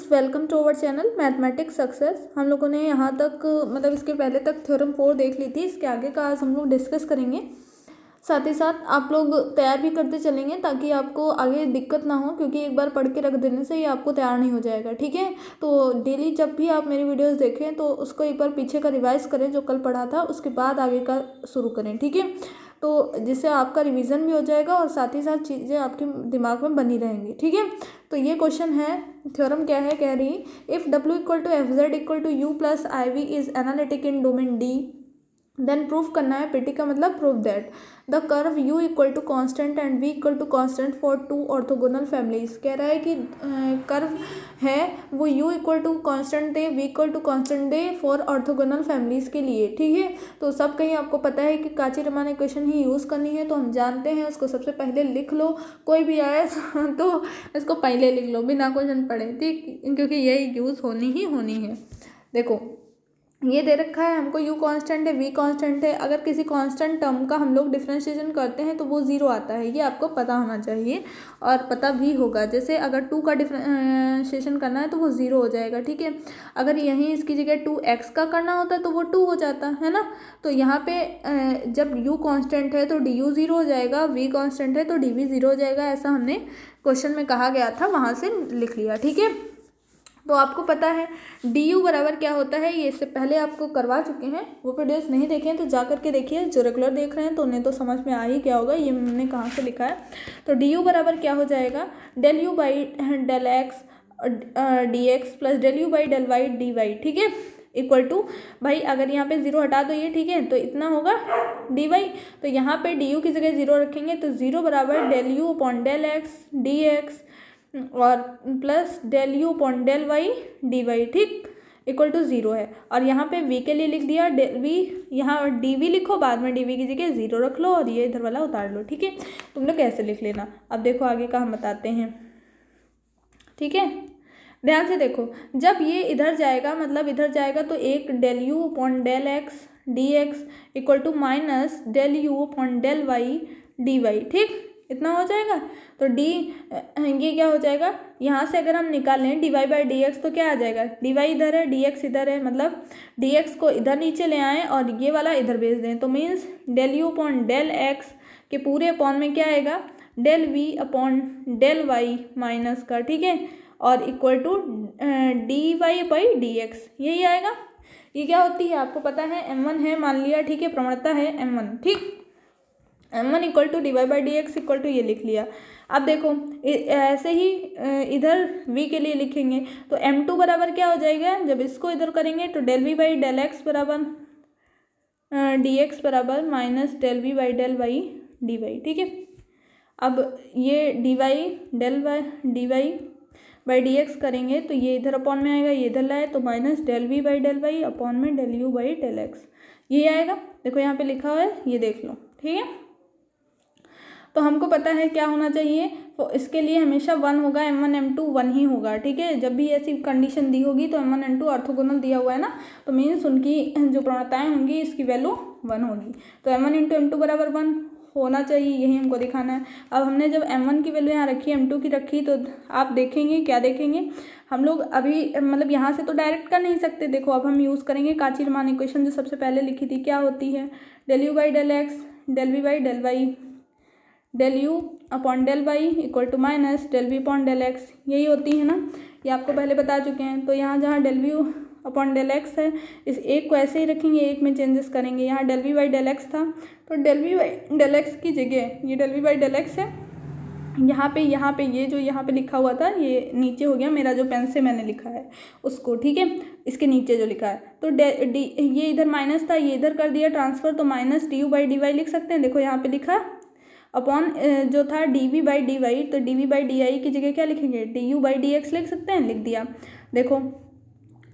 Welcome to our channel mathematics success. हम लोगों ने यहाँ तक मतलब इसके पहले तक थ्योरम 4 देख ली थी। इसके आगे का आज हम लोग डिस्कस करेंगे। साथ ही साथ आप लोग तैयार भी करते चलेंगे ताकि आपको आगे दिक्कत ना हो, क्योंकि एक बार पढ़ के रख देने से ये आपको तैयार नहीं हो जाएगा। ठीक है, तो डेली जब भी आप मेरी वीडियोस देखें तो उसको एक बार पीछे का रिवाइज करें जो कल पढ़ा था, उसके बाद आगे का शुरू करें। ठीक है, तो जिससे आपका रिवीजन भी हो जाएगा और साथ ही साथ चीज़ें आपके दिमाग में बनी रहेंगी। ठीक है, तो ये क्वेश्चन है, थ्योरम क्या है, कह रही इफ़ डब्ल्यू equal to f Z equal to you plus I we is analytic in domain d, then proof करना है। पीटी का मतलब proof that the curve u equal to constant and v equal to constant for two orthogonal families. कह रहा है कि curve है वो u इक्वल टू कॉन्स्टेंट दे, v इक्वल टू कॉन्स्टेंट दे फॉर ऑर्थोगोनल फैमिलीज के लिए। ठीक है, तो सब कहीं आपको पता है कि काची-रीमान इक्वेशन ही यूज़ करनी है, तो हम जानते हैं उसको सबसे पहले लिख लो। कोई भी आए तो इसको पहले लिख लो बिना क्वेश्चन पढ़े, ठीक, क्योंकि यही यूज़ होनी ही होनी है। देखो ये दे रखा है हमको u कांस्टेंट है, v कांस्टेंट है। अगर किसी कांस्टेंट टर्म का हम लोग डिफरेंशिएशन करते हैं तो वो ज़ीरो आता है, ये आपको पता होना चाहिए और पता भी होगा। जैसे अगर 2 का डिफरेंशिएशन करना है तो वो ज़ीरो हो जाएगा। ठीक है, अगर यहीं इसकी जगह 2x का करना होता तो वो 2 हो जाता है ना। तो यहाँ पे जब u कांस्टेंट है तो du ज़ीरो हो जाएगा, v कांस्टेंट है तो dv ज़ीरो हो जाएगा। ऐसा हमने क्वेश्चन में कहा गया था, वहाँ से लिख लिया। ठीक है, तो आपको पता है du बराबर क्या होता है, ये इससे पहले आपको करवा चुके हैं। वो वीडियोस नहीं देखे हैं तो जा करके देखिए। जो रेगुलर देख रहे हैं तो उन्हें तो समझ में आ ही गया होगा ये मैंने कहाँ से लिखा है। तो du बराबर क्या हो जाएगा, del you by del x D x plus del you by del Y D Y. ठीक है, इक्वल टू, भाई अगर यहाँ पे ज़ीरो हटा दो ये, ठीक है, तो इतना होगा डी वाई। तो यहाँ पे डी यू की जगह ज़ीरो रखेंगे तो ज़ीरो बराबर del you upon del x D X और plus del you upon del Y D Y, ठीक, इक्वल टू ज़ीरो है। और यहाँ पे v के लिए लिख दिया डेल वी, यहाँ डी वी लिखो, बाद में डी वी की जगह ज़ीरो रख लो और ये इधर वाला उतार लो। ठीक है, तुम लोग कैसे लिख लेना। अब देखो आगे का हम बताते हैं। ठीक है, ध्यान से देखो, जब ये इधर जाएगा मतलब इधर जाएगा तो एक del you upon del x D x equal to minus del you upon del Y D Y. ठीक, इतना हो जाएगा। तो डी ये क्या हो जाएगा, यहाँ से अगर हम निकालें d y by D x तो क्या आ जाएगा, डी वाई इधर है डी एक्स इधर है, मतलब डी एक्स को इधर नीचे ले आएँ और ये वाला इधर भेज दें। तो means del you upon del x के पूरे अपॉन में क्या आएगा, del v upon del y minus का, ठीक है, और equal to d y by D x, यही आएगा। ये क्या होती है आपको पता है, m1 है मान लिया, ठीक है, प्रवणता है m1, ठीक, m1 equal to d y by D x equal to ये लिख लिया। अब देखो ऐसे ही इधर v के लिए लिखेंगे तो m2 बराबर क्या हो जाएगा, जब इसको इधर करेंगे तो del we by del x बराबर डी एक्स बराबर minus del we by del Y D Y. ठीक है, अब ये d y del Y D y by D x करेंगे तो ये इधर अपॉन में आएगा, ये इधर लाए तो minus del we by del Y upon में del you by del x, ये आएगा। देखो यहाँ पे लिखा हुआ है, ये देख लो। ठीक है, तो हमको पता है क्या होना चाहिए, तो इसके लिए हमेशा 1 होगा, m1 m2 1 ही होगा। ठीक है, जब भी ऐसी कंडीशन दी होगी तो m1 m2 ऑर्थोगोनल दिया हुआ है ना, तो मीन्स उनकी जो प्रवणताएं होंगी इसकी वैल्यू 1 होगी। तो m1 इंटू m2 बराबर 1 होना चाहिए, यही हमको दिखाना है। अब हमने जब m1 की वैल्यू यहाँ रखी, m2 की रखी, तो आप देखेंगे क्या देखेंगे, हम लोग अभी मतलब यहाँ से तो डायरेक्ट कर नहीं सकते। देखो अब हम यूज़ करेंगे काची-रीमान इक्वेशन जो सबसे पहले लिखी थी, क्या होती है, del you by del x del we by del y del you upon del y equal to minus del v upon del x, यही होती है ना, ये आपको पहले बता चुके हैं। तो यहाँ जहाँ del v upon del x है, इस एक को ऐसे ही रखेंगे, एक में चेंजेस करेंगे। यहाँ del we by del x था तो del we by del x की जगह ये del we by del x है, यहाँ पे ये जो यहाँ पे लिखा हुआ था ये नीचे हो गया, मेरा जो पेन से मैंने लिखा है उसको, ठीक है, इसके नीचे जो लिखा है तो ये इधर माइनस था, ये इधर कर दिया ट्रांसफ़र, तो minus d you by D y लिख सकते हैं। देखो यहाँ पे लिखा अपॉन जो था D V by D Y, तो D V by D I की जगह क्या लिखेंगे, D you by D X लिख सकते हैं, लिख दिया। देखो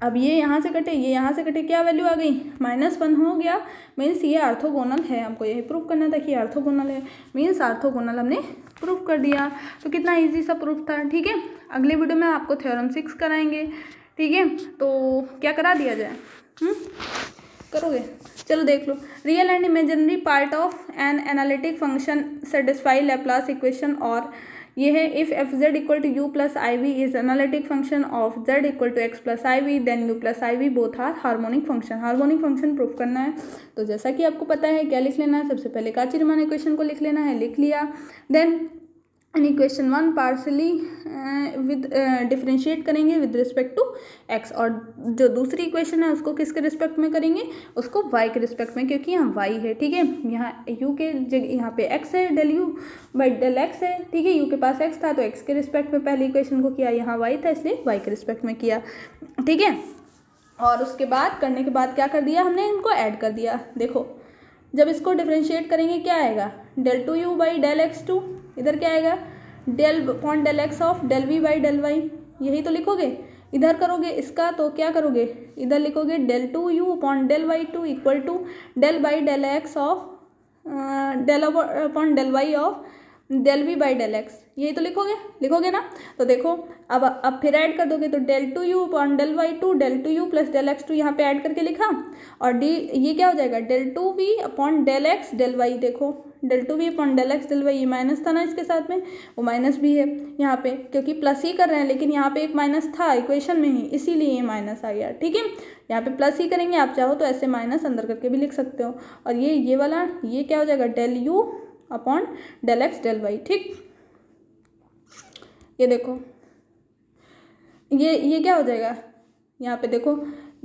अब ये यहाँ से कटे, ये यहाँ से कटे, क्या वैल्यू आ गई, -1 हो गया। मीन्स ये ऑर्थोगोनल है, हमको यही प्रूफ करना था कि ऑर्थोगोनल है, मीन्स ऑर्थोगोनल हमने प्रूफ कर दिया। तो कितना इजी सा प्रूफ था। ठीक है, अगले वीडियो में आपको थ्योरम 6 कराएंगे। ठीक है, तो क्या करा दिया जाए, करोगे, चलो देख लो। Real and imaginary part of an analytic function satisfy Laplace equation और ये है if F Z equal to you plus I we is analytic function of Z equal to X plus I V then U plus I V both are harmonic function. Harmonic function proof करना है, तो जैसा कि आपको पता है क्या लिख लेना है, सबसे पहले काची-रीमान इक्वेशन को लिख लेना है, लिख लिया। Then in equation 1 partially with differentiate करेंगे विद रिस्पेक्ट टू एक्स, और जो दूसरी इक्वेशन है उसको किसके रिस्पेक्ट में करेंगे, उसको वाई के रिस्पेक्ट में, क्योंकि यहाँ वाई है, ठीक है। यहाँ यू के जगह यहाँ पे एक्स है, del you by del x है, ठीक है। यू के पास एक्स था तो एक्स के रिस्पेक्ट में पहली इक्वेशन को किया, यहाँ वाई था इसलिए वाई के रिस्पेक्ट में किया, ठीक है। और उसके बाद करने के बाद क्या कर दिया हमने, इनको ऐड कर दिया। देखो जब इसको डिफ्रेंशिएट करेंगे क्या आएगा, del two u by del x two, इधर क्या आएगा del upon del x of del we by del y, यही तो लिखोगे। इधर करोगे इसका तो क्या करोगे, इधर लिखोगे del two you upon del Y two equal to del by del x of del upon del y of del we by del x, यही तो लिखोगे ना। तो देखो अब फिर ऐड कर दोगे तो del two you upon del Y two del two you plus del x two यहाँ पे ऐड करके लिखा, और डी ये क्या हो जाएगा del two we upon del x del Y. देखो del two we upon del x del Y, ये माइनस था ना इसके साथ में, वो माइनस भी है यहाँ पे, क्योंकि प्लस ही कर रहे हैं, लेकिन यहाँ पे एक माइनस था इक्वेशन में ही, इसीलिए ये माइनस आ गया, ठीक है। यहाँ पे प्लस ही करेंगे, आप चाहो तो ऐसे माइनस अंदर करके भी लिख सकते हो। और ये वाला ये क्या हो जाएगा del you upon del x del y, ठीक। ये देखो ये क्या हो जाएगा, यहाँ पे देखो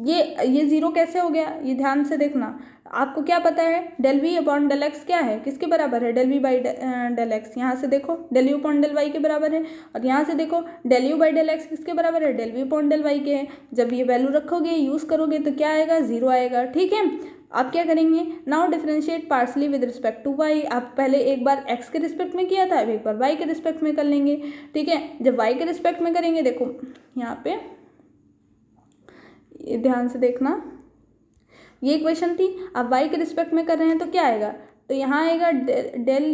ये ज़ीरो कैसे हो गया, ये ध्यान से देखना। आपको क्या पता है del v upon del x क्या है, किसके बराबर है, del we by del x. यहाँ से देखो del you upon del y के बराबर है, और यहाँ से देखो del you by del x किसके बराबर है, del v upon del y के है। जब ये वैल्यू रखोगे यूज़ करोगे तो क्या आएगा, ज़ीरो आएगा, ठीक है। आप क्या करेंगे, now differentiate partially with respect to y. आप पहले एक बार एक्स के रिस्पेक्ट में किया था, अब एक बार वाई के रिस्पेक्ट में कर लेंगे, ठीक है। जब वाई के रिस्पेक्ट में करेंगे, देखो यहाँ पे ध्यान से देखना, ये इक्वेशन थी, अब वाई के रिस्पेक्ट में कर रहे हैं तो क्या आएगा, तो यहाँ आएगा del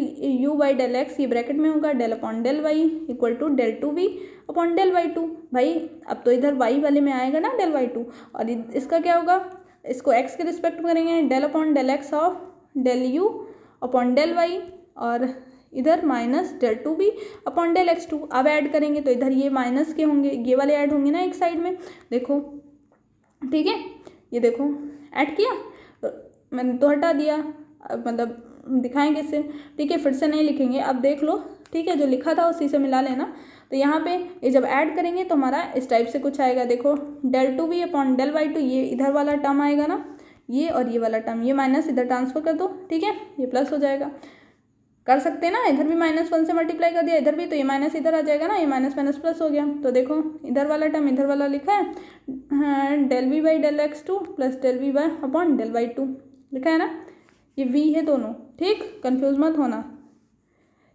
you by del x, ये ब्रैकेट में होगा del upon del y equal to del two we upon del Y two. भाई अब तो इधर वाई वाले में आएगा ना डेल वाई टू, और इसका क्या होगा, इसको एक्स के रिस्पेक्ट में करेंगे del upon del x of del you upon del y, और इधर minus del two b upon del x two. अब ऐड करेंगे तो इधर ये माइनस के होंगे, ये वाले ऐड होंगे ना एक साइड में, देखो ठीक है। ये देखो ऐड किया तो मैंने तो हटा दिया, मतलब दिखाएंगे इससे, ठीक है, फिर से नहीं लिखेंगे, अब देख लो, ठीक है, जो लिखा था उसी से मिला लेना। तो यहाँ पे ये जब ऐड करेंगे तो हमारा इस टाइप से कुछ आएगा, देखो del two we upon del Y two, ये इधर वाला टर्म आएगा ना, ये और ये वाला टर्म, ये माइनस इधर ट्रांसफर कर दो, ठीक है, ये प्लस हो जाएगा। कर सकते हैं ना, इधर भी -1 से मल्टीप्लाई कर दिया, इधर भी, तो ये माइनस इधर आ जाएगा ना, ये माइनस माइनस प्लस हो गया। तो देखो इधर वाला टर्म इधर वाला लिखा है, del we by del x two plus del we by upon del Y two लिखा है ना, ये वी है दोनों, ठीक, कंफ्यूज मत होना।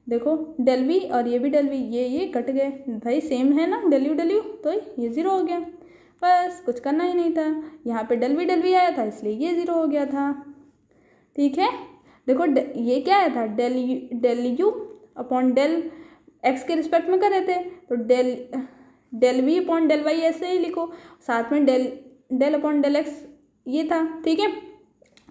देखो डेल वी और ये भी डेल वी, ये कट गए भाई, सेम है ना डेल यू, तो ये ज़ीरो हो गया, बस कुछ करना ही नहीं था। यहाँ पे डेल वी आया था इसलिए ये ज़ीरो हो गया था, ठीक है। देखो ये क्या आया था, del you upon del x के रिस्पेक्ट में कर रहे थे, तो del v upon del y ऐसे ही लिखो, साथ में डेल अपॉन डेल एक्स ये था, ठीक है।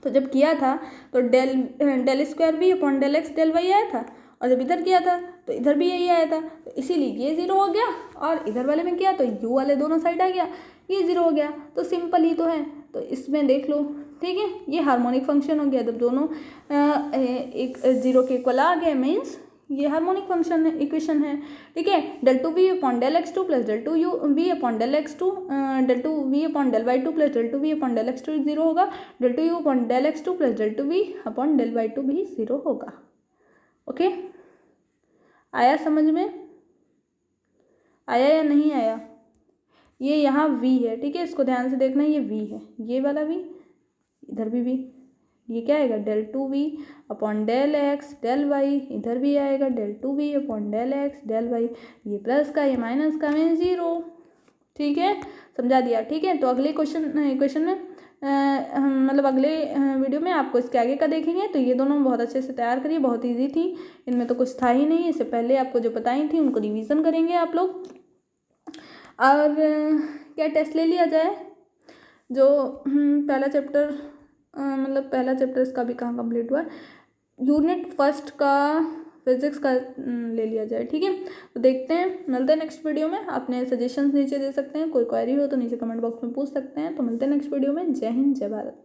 तो जब किया था तो del square v upon del x del y आया था, और जब इधर किया था तो इधर भी यही आया था, तो इसीलिए ये ज़ीरो हो गया, और इधर वाले में किया तो यू वाले दोनों साइड आ गया, ये ज़ीरो हो गया। तो सिंपल ही तो है, तो इसमें देख लो, ठीक है, ये हार्मोनिक फंक्शन हो गया। जब दोनों एक ज़ीरो के इक्वल आ गए मीन्स ये हार्मोनिक फंक्शन है, इक्वेशन है, ठीक है। Del two we upon del x two plus del two U V upon del x two, del two we upon del Y two plus del two we upon del x two zero होगा, del two you upon del x two plus del two we upon del Y two भी zero होगा। Okay, आया समझ में, आया या नहीं आया। ये यहाँ v है, ठीक है, इसको ध्यान से देखना, ये v है, ये वाला v, इधर भी v, ये क्या आएगा del two we upon del x del y, इधर भी आएगा del two we upon del x del Y, ये प्लस का ये माइनस का मीन ज़ीरो, ठीक है, समझा दिया, ठीक है। तो अगले क्वेश्चन में मतलब अगले वीडियो में आपको इसके आगे का देखेंगे। तो ये दोनों बहुत अच्छे से तैयार करिए, बहुत इजी थी, इनमें तो कुछ था ही नहीं, इससे पहले आपको जो बताई थी उनको रिवीजन करेंगे आप लोग। और क्या टेस्ट ले लिया जाए, जो पहला चैप्टर मतलब पहला चैप्टर इसका भी कहाँ कंप्लीट हुआ है, यूनिट फर्स्ट का फिजिक्स का ले लिया जाए, ठीक है। तो देखते हैं, मिलते हैं नेक्स्ट वीडियो में। अपने सजेशंस नीचे दे सकते हैं, कोई क्वेरी हो तो नीचे कमेंट बॉक्स में पूछ सकते हैं। तो मिलते हैं नेक्स्ट वीडियो में। जय हिंद, जय भारत।